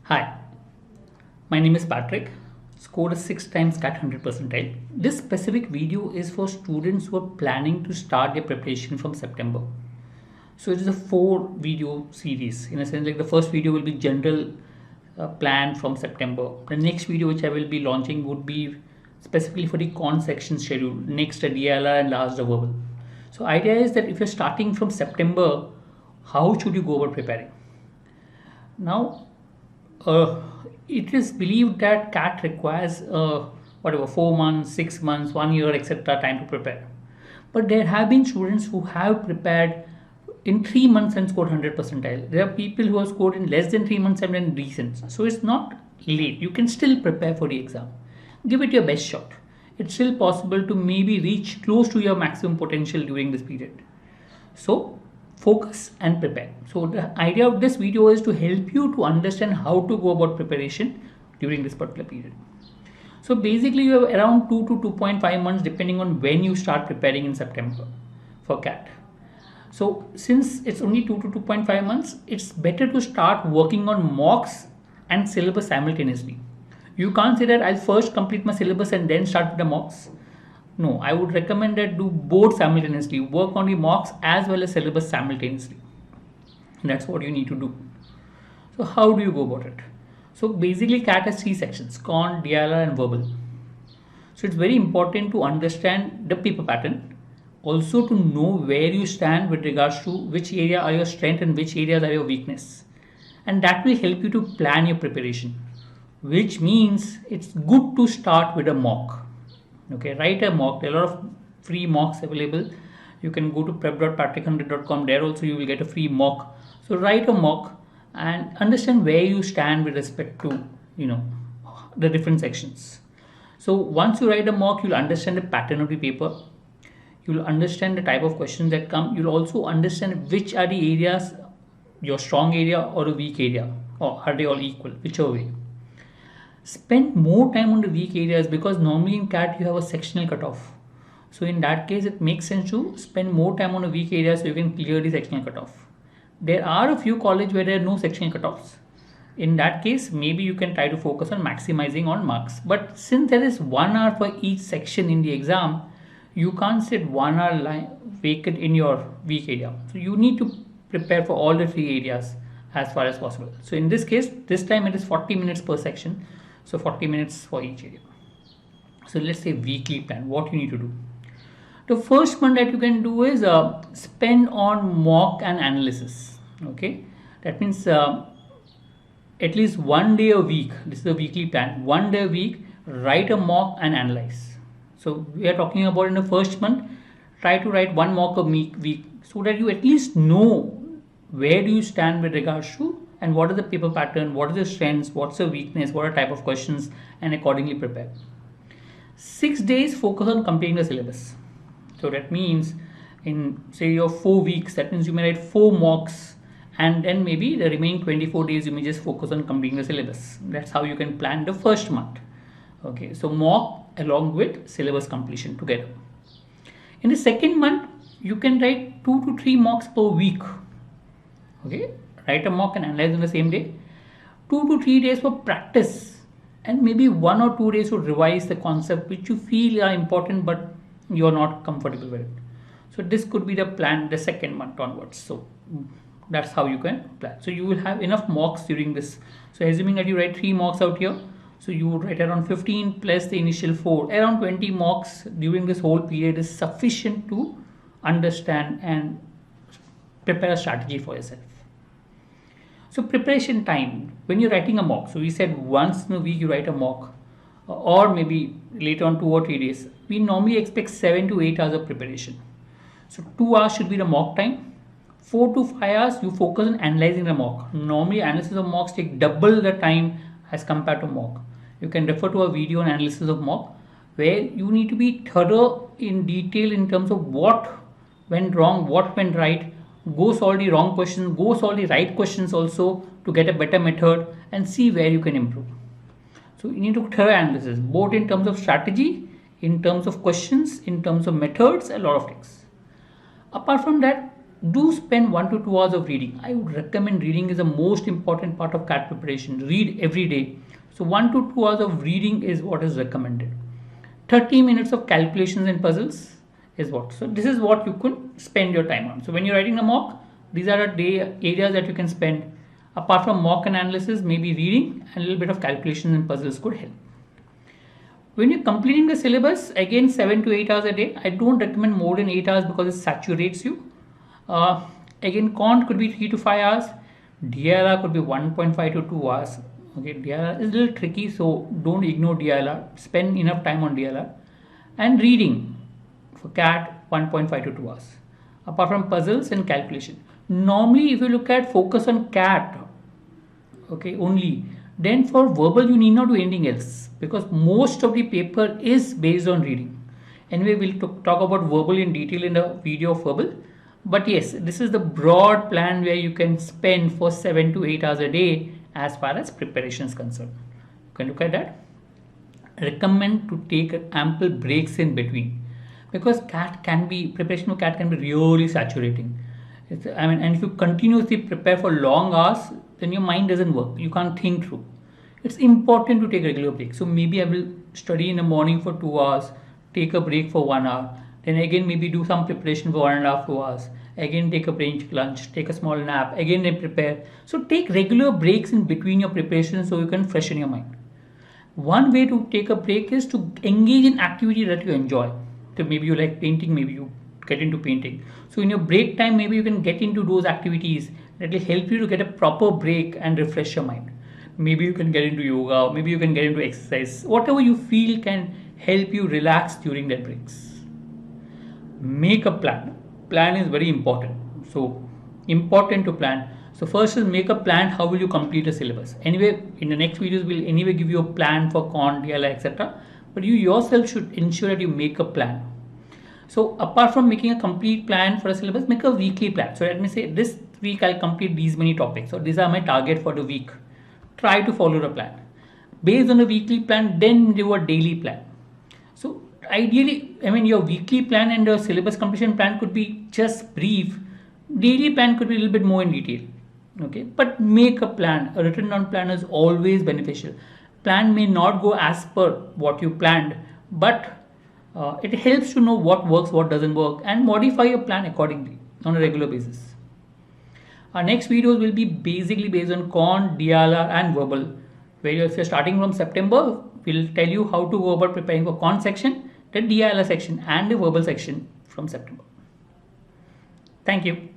Hi, my name is Patrick. Scored a 6 times CAT 100 percentile. This specific video is for students who are planning to start their preparation from September. So it is a 4 video series. In a sense, like the first video will be general plan from September. The next video which I will be launching would be specifically for the con section schedule. Next, a DLR and last the verbal. So idea is that if you're starting from September, how should you go about preparing? Now, it is believed that CAT requires whatever 4 months, 6 months, 1 year, etc. time to prepare. But there have been students who have prepared in 3 months and scored 100 percentile. There are people who have scored in less than 3 months and then recent. So it's not late. You can still prepare for the exam. Give it your best shot. It's still possible to maybe reach close to your maximum potential during this period. So focus and prepare. So the idea of this video is to help you to understand how to go about preparation during this particular period. So basically you have around 2 to 2.5 months depending on when you start preparing in September for CAT. So since it's only 2 to 2.5 months, it's better to start working on mocks and syllabus simultaneously. You can't say that I'll first complete my syllabus and then start with the mocks. No, I would recommend that do both simultaneously. Work on the mocks as well as syllabus simultaneously. That's what you need to do. So how do you go about it? So basically CAT has 3 sections, con, DLR and verbal. So it's very important to understand the paper pattern. Also to know where you stand with regards to which area are your strength and which areas are your weakness. And that will help you to plan your preparation. Which means it's good to start with a mock. Okay, write a mock. There are a lot of free mocks available. You can go to prep.patrick100.com. There also you will get a free mock. So write a mock and understand where you stand with respect to the different sections. So once you write a mock, you'll understand the pattern of the paper. You'll understand the type of questions that come. You'll also understand which are the areas, your strong area or a weak area, or are they all equal, whichever way. Spend more time on the weak areas because normally in CAT you have a sectional cutoff. So in that case it makes sense to spend more time on a weak area so you can clear the sectional cutoff. There are a few colleges where there are no sectional cutoffs. In that case maybe you can try to focus on maximizing on marks. But since there is 1 hour for each section in the exam, you can't sit 1 hour vacant in your weak area. So you need to prepare for all the 3 areas as far as possible. So in this case, this time it is 40 minutes per section. So 40 minutes for each area. So let's say weekly plan. What you need to do. The first one that you can do is spend on mock and analysis. Okay, that means at least 1 day a week. This is a weekly plan. 1 day a week, write a mock and analyze. So we are talking about in the first month, try to write 1 mock a week so that you at least know where do you stand with regards to and what is the paper pattern, what is the strengths, what's the weakness, what are type of questions, and accordingly prepare. 6 days focus on completing the syllabus. So that means in say your 4 weeks, that means you may write 4 mocks and then maybe the remaining 24 days you may just focus on completing the syllabus. That's how you can plan the first month. Okay, so mock along with syllabus completion together. In the second month, you can write 2 to 3 mocks per week. Okay, write a mock and analyze on the same day. 2 to 3 days for practice and maybe 1 or 2 days to revise the concept which you feel are important but you are not comfortable with it. So this could be the plan the second month onwards. So that's how you can plan. So you will have enough mocks during this. So assuming that you write 3 mocks out here, so you would write around 15 plus the initial 4, around 20 mocks during this whole period is sufficient to understand and prepare a strategy for yourself. So preparation time, when you're writing a mock, so we said once in a week you write a mock or maybe later on 2 or 3 days, we normally expect 7 to 8 hours of preparation. So 2 hours should be the mock time. 4 to 5 hours you focus on analyzing the mock. Normally analysis of mocks take double the time as compared to mock. You can refer to a video on analysis of mock where you need to be thorough in detail in terms of what went wrong, what went right, go solve the wrong questions, go solve the right questions also to get a better method and see where you can improve. So you need to thorough analysis both in terms of strategy, in terms of questions, in terms of methods, a lot of things. Apart from that, do spend 1 to 2 hours of reading. I would recommend reading is the most important part of CAT preparation. Read every day. So 1 to 2 hours of reading is what is recommended. 30 minutes of calculations and puzzles is what. So this is what you could spend your time on. So when you're writing a mock, these are the areas that you can spend. Apart from mock and analysis, maybe reading and a little bit of calculations and puzzles could help. When you're completing the syllabus, again 7 to 8 hours a day. I don't recommend more than 8 hours because it saturates you. Again, quant could be 3 to 5 hours. DLR could be 1.5 to 2 hours. Okay, DLR is a little tricky, so don't ignore DLR. Spend enough time on DLR. And reading for CAT 1.5 to 2 hours. Apart from puzzles and calculation. Normally, if you look at focus on CAT, okay, only, then for verbal you need not do anything else because most of the paper is based on reading. Anyway, we'll talk about verbal in detail in the video of verbal. But yes, this is the broad plan where you can spend for 7 to 8 hours a day as far as preparation is concerned. You can look at that. Recommend to take ample breaks in between because preparation for CAT can be really saturating. And if you continuously prepare for long hours, then your mind doesn't work. You can't think through. It's important to take regular breaks. So maybe I will study in the morning for 2 hours, take a break for 1 hour. Then again maybe do some preparation for 1.5 to 2 hours. Again take a break, lunch, take a small nap, again then prepare. So take regular breaks in between your preparation so you can freshen your mind. One way to take a break is to engage in activity that you enjoy. So maybe you like painting, maybe you get into painting. So in your break time, maybe you can get into those activities that will help you to get a proper break and refresh your mind. Maybe you can get into yoga, maybe you can get into exercise, whatever you feel can help you relax during that breaks. Make a plan. Plan is very important. So important to plan. So first is make a plan. How will you complete a syllabus? Anyway, in the next videos, we'll anyway give you a plan for quant, DLR, etc. But you yourself should ensure that you make a plan. So apart from making a complete plan for a syllabus, make a weekly plan. So let me say this week I'll complete these many topics. So these are my target for the week. Try to follow the plan. Based on the weekly plan, then do a daily plan. So ideally, your weekly plan and the syllabus completion plan could be just brief. Daily plan could be a little bit more in detail. Okay, but make a plan. A written down plan is always beneficial. Plan may not go as per what you planned, but it helps to know what works, what doesn't work, and modify your plan accordingly on a regular basis. Our next videos will be basically based on quant, DLR, and verbal. Where if you're starting from September, we'll tell you how to go about preparing for quant section, the DLR section, and the verbal section from September. Thank you.